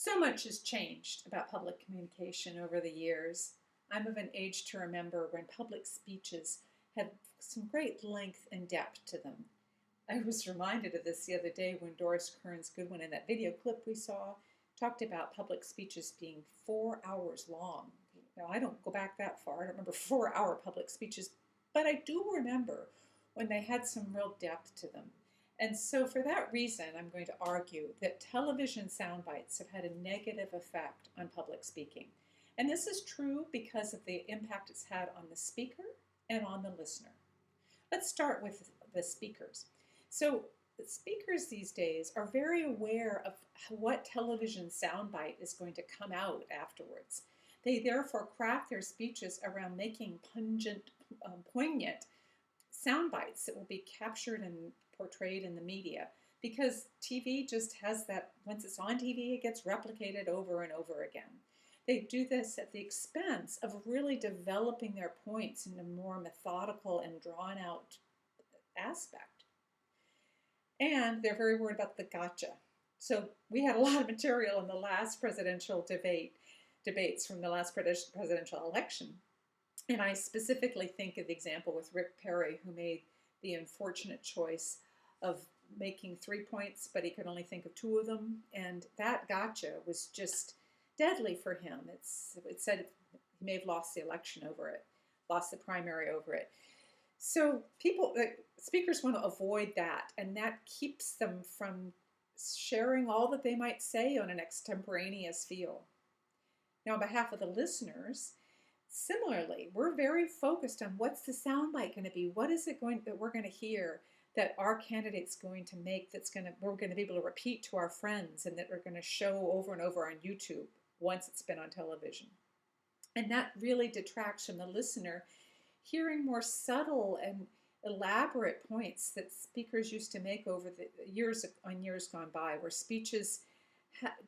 So much has changed about public communication over the years. I'm of an age to remember when public speeches had some great length and depth to them. I was reminded of this the other day when Doris Kearns Goodwin, in that video clip we saw, talked about public speeches being 4 hours long. Now, I don't go back that far. I don't remember 4 hour public speeches, but I do remember when they had some real depth to them. And so for that reason, I'm going to argue that television sound bites have had a negative effect on public speaking. And this is true because of the impact it's had on the speaker and on the listener. Let's start with the speakers. So the speakers these days are very aware of what television soundbite is going to come out afterwards. They therefore craft their speeches around making pungent, poignant sound bites that will be captured and portrayed in the media, because TV just has that, once it's on TV, it gets replicated over and over again. They do this at the expense of really developing their points in a more methodical and drawn out aspect. And they're very worried about the gotcha. So we had a lot of material in the last presidential debates from the last presidential election. And I specifically think of the example with Rick Perry, who made the unfortunate choice of making 3 points, but he could only think of 2 of them. And that gotcha was just deadly for him. It said he may have lost the election over it, lost the primary over it. So speakers want to avoid that, and that keeps them from sharing all that they might say on an extemporaneous feel. Now, on behalf of the listeners, similarly, we're very focused on what's the soundbite going to be? What is it that we're going to hear that our candidate's going to make we're going to be able to repeat to our friends and that we're going to show over and over on YouTube once it's been on television? And that really detracts from the listener hearing more subtle and elaborate points that speakers used to make over the years gone by, where speeches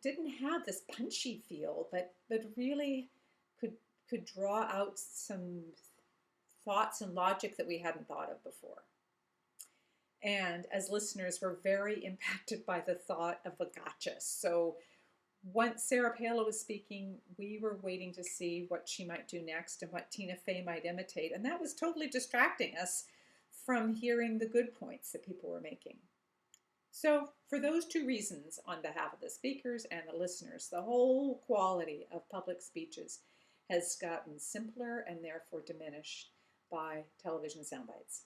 didn't have this punchy feel, but really could draw out some thoughts and logic that we hadn't thought of before. And as listeners, we're very impacted by the thought of a gotcha. So once Sarah Palin was speaking, we were waiting to see what she might do next and what Tina Fey might imitate. And that was totally distracting us from hearing the good points that people were making. So for those 2 reasons, on behalf of the speakers and the listeners, the whole quality of public speeches has gotten simpler and therefore diminished by television sound bites.